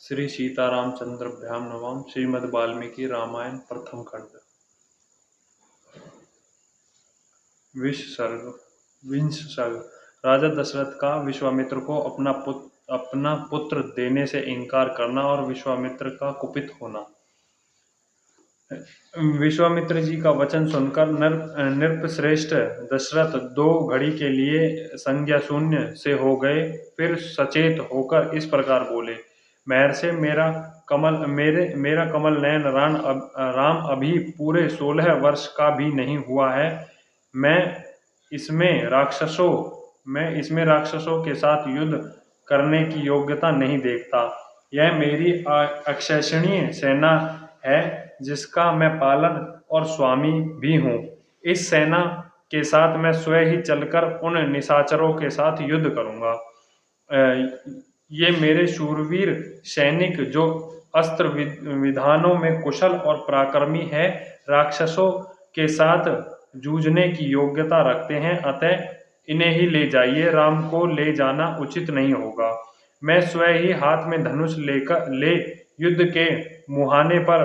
श्री सीतारामचंद्राभ्याम नमः। श्रीमद् वाल्मीकि रामायण प्रथम खंड। विंश सर्ग। राजा दशरथ का विश्वामित्र को अपना पुत्र देने से इनकार करना और विश्वामित्र का कुपित होना। विश्वामित्र जी का वचन सुनकर नृपश्रेष्ठ दशरथ दो घड़ी के लिए संज्ञा शून्य से हो गए। फिर सचेत होकर इस प्रकार बोले, महर्षि, मेरा कमल नयन राम अभी पूरे 16 वर्ष का भी नहीं हुआ है। मैं इसमें राक्षसों के साथ युद्ध करने की योग्यता नहीं देखता। यह मेरी अक्षैषणीय सेना है जिसका मैं पालन और स्वामी भी हूँ। इस सेना के साथ मैं स्वयं ही चलकर उन निशाचरों के साथ युद्ध करूंगा। ये मेरे शूरवीर सैनिक जो अस्त्र विधानों में कुशल और पराक्रमी है, राक्षसों के साथ जूझने की योग्यता रखते हैं, अतः इन्हें ही ले जाइए। राम को ले जाना उचित नहीं होगा। मैं स्वयं ही हाथ में धनुष ले युद्ध के मुहाने पर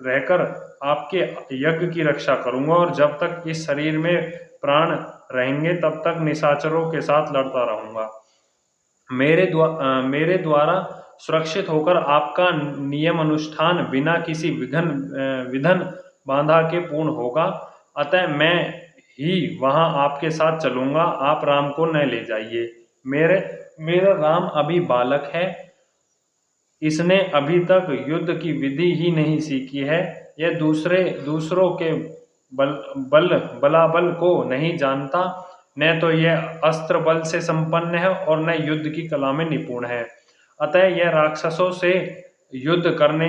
रहकर आपके यज्ञ की रक्षा करूंगा और जब तक इस शरीर में प्राण रहेंगे तब तक निशाचरों के साथ लड़ता रहूंगा। मेरे द्वारा सुरक्षित होकर आपका नियम अनुष्ठान बिना किसी विघन बाधा के पूर्ण होगा। अतः मैं ही वहां आपके साथ चलूंगा। आप राम को न ले जाइए। मेरा राम अभी बालक है, इसने अभी तक युद्ध की विधि ही नहीं सीखी है। यह दूसरों के बलाबल को नहीं जानता, न तो यह अस्त्र बल से संपन्न है और न युद्ध की कला में निपुण है। अतः यह राक्षसों से युद्ध करने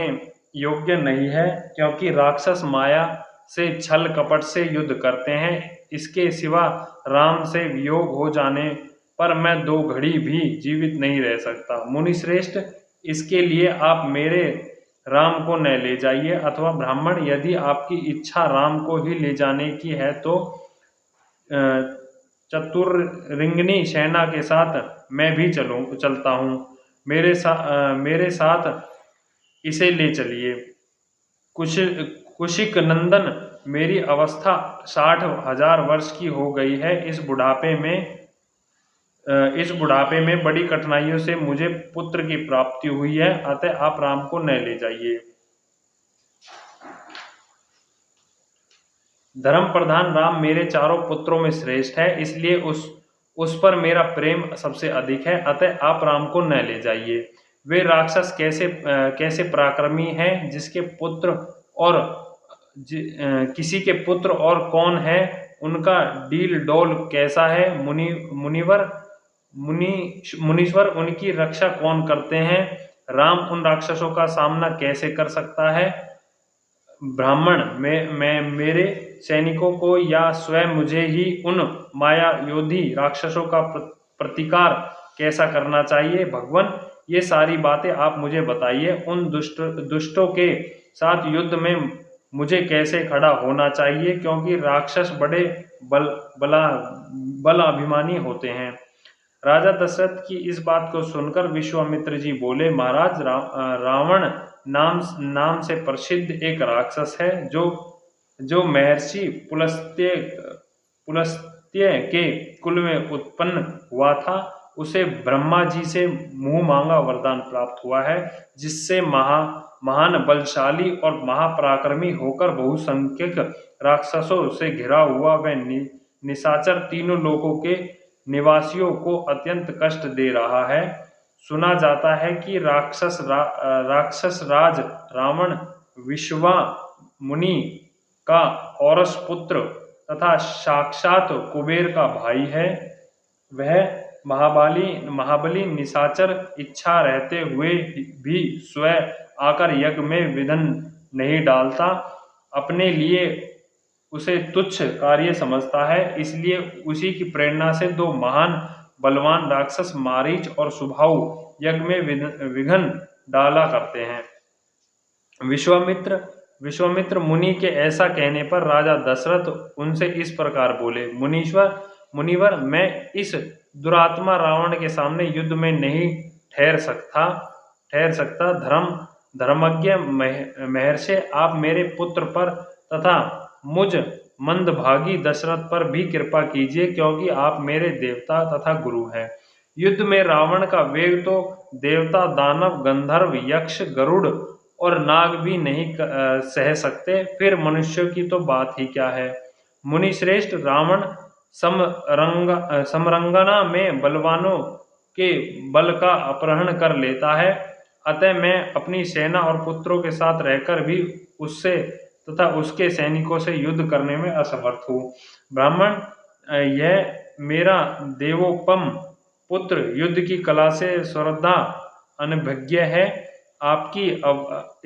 योग्य नहीं है, क्योंकि राक्षस माया से छल कपट से युद्ध करते हैं। इसके सिवा राम से वियोग हो जाने पर मैं 2 घड़ी भी जीवित नहीं रह सकता। मुनिश्रेष्ठ, इसके लिए आप मेरे राम को न ले जाइए, अथवा ब्राह्मण, यदि आपकी इच्छा राम को ही ले जाने की है तो चतुर्रिंगनी सेना के साथ मैं भी चलता हूँ। मेरे साथ इसे ले चलिए। कुशिक नंदन, मेरी अवस्था 60,000 वर्ष की हो गई है। इस बुढ़ापे में बड़ी कठिनाइयों से मुझे पुत्र की प्राप्ति हुई है, अतः आप राम को न ले जाइए। धर्म प्रधान राम मेरे चारों पुत्रों में श्रेष्ठ है, इसलिए उस पर मेरा प्रेम सबसे अधिक है, अतः आप राम को न ले जाइए। वे राक्षस कैसे पराक्रमी हैं, किसी के पुत्र और कौन है, उनका डील डोल कैसा है। मुनीश्वर उनकी रक्षा कौन करते हैं। राम उन राक्षसों का सामना कैसे कर सकता है। ब्राह्मण, मैं मेरे सैनिकों को या स्वयं मुझे ही उन माया योधी राक्षसों का प्रतिकार कैसा करना चाहिए। भगवान, ये सारी बातें आप मुझे बताइए। उन दुष्टों के साथ युद्ध में मुझे कैसे खड़ा होना चाहिए, क्योंकि राक्षस बड़े बल अभिमानी होते हैं। राजा दशरथ की इस बात को सुनकर विश्वामित्र जी बोले, महाराज, रावण नाम से प्रसिद्ध एक राक्षस है जो महर्षि पुलस्त्य के कुल में उत्पन्न हुआ था। उसे ब्रह्मा जी से मुंह मांगा वरदान प्राप्त हुआ है, जिससे महान बलशाली और महापराक्रमी होकर बहुसंख्यक राक्षसों से घिरा हुआ वह निशाचर तीनों लोकों के निवासियों को अत्यंत कष्ट दे रहा है। सुना जाता है कि राक्षस राज रावण विश्वा मुनि का औरस पुत्र तथा साक्षात कुबेर का भाई है। वह महाबली निशाचर इच्छा रहते हुए भी स्वयं आकर यज्ञ में विघ्न नहीं डालता, अपने लिए उसे तुच्छ कार्य समझता है। इसलिए उसी की प्रेरणा से 2 महान बलवान राक्षस मारीच और सुबाहु यज्ञ में विघ्न डाला करते हैं। विश्वामित्र मुनि के ऐसा कहने पर राजा दशरथ उनसे इस प्रकार बोले, मुनिवर, मैं इस दुरात्मा रावण के सामने युद्ध में नहीं ठहर सकता। ठहर सकता। धर्मज्ञ महर्षि, आप मेरे पुत्र पर तथा मुझ मंदभागी दशरथ पर भी कृपा कीजिए, क्योंकि आप मेरे देवता तथा गुरु हैं। युद्ध में रावण का वेग तो देवता, दानव, गंधर्व, यक्ष, गरुड़ और नाग भी नहीं सह सकते, फिर मनुष्यों की तो बात ही क्या है। मुनि श्रेष्ठ, रावण समरंगना में बलवानों के बल का अपहरण कर लेता है, अतः मैं अपनी सेना और पुत्रों के साथ रहकर भी उससे तथा उसके सैनिकों से युद्ध करने में असमर्थ हूँ। ब्राह्मण, यह मेरा देवोपम पुत्र युद्ध की कला से सर्वथा अनभिज्ञ है।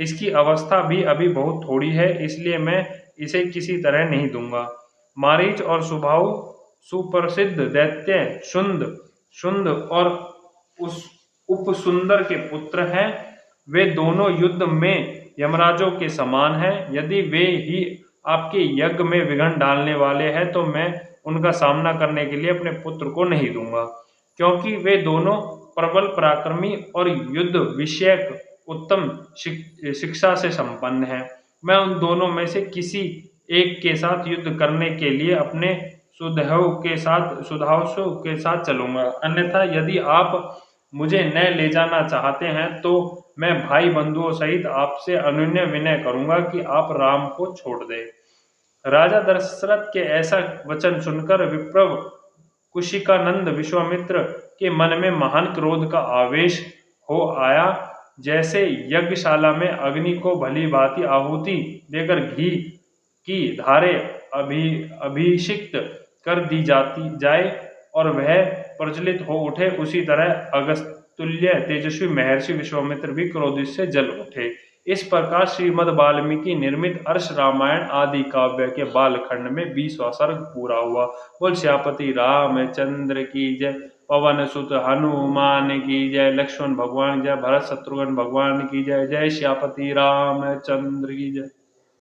इसकी अवस्था भी अभी बहुत थोड़ी है, इसलिए मैं इसे किसी तरह नहीं दूंगा। मारीच और सुबाहु सुप्रसिद्ध दैत्य शुंद और उस उपसुंदर के पुत्र हैं। वे दोनों युद्ध में यमराजों के समान हैं। यदि वे ही आपके यज्ञ में विघ्न डालने वाले हैं, तो मैं उनका सामना करने के लिए अपने पुत्र को नहीं दूंगा, क्योंकि वे दोनों प्रबल पराक्रमी और युद्ध विषयक उत्तम शिक्षा से संपन्न हैं। मैं उन दोनों में से किसी एक के साथ युद्ध करने के लिए अपने सुधांशु के साथ चलूंगा। अन्यथा यदि आप मुझे न ले जाना चाहते हैं, तो मैं भाई बंधुओं सहित आपसे अनुनय विनय करूंगा कि आप राम को छोड़ दें। राजा दशरथ के ऐसा वचन सुनकर विप्रव कुशिकानंद विश्वामित्र के मन में महान क्रोध का आवेश हो आया। जैसे यज्ञशाला में अग्नि को भली भांति आहुति देकर घी की धारे अभिषिक्त कर दी जाए और वह प्रज्वलित हो उठे, उसी तरह अगस्त्युल्य तेजस्वी महर्षि विश्वामित्र भी क्रोध से जल उठे। इस प्रकार श्रीमद् वाल्मीकि निर्मित अर्ष रामायण आदि काव्य के बालखंड में 20वां सर्ग पूरा हुआ। बोल श्यापति रामचंद्र की जय। पवन सुत हनुमान की जय। लक्ष्मण भगवान जय। भरत शत्रुघ्न भगवान की जय। जय श्यापति रामचंद्र की जय।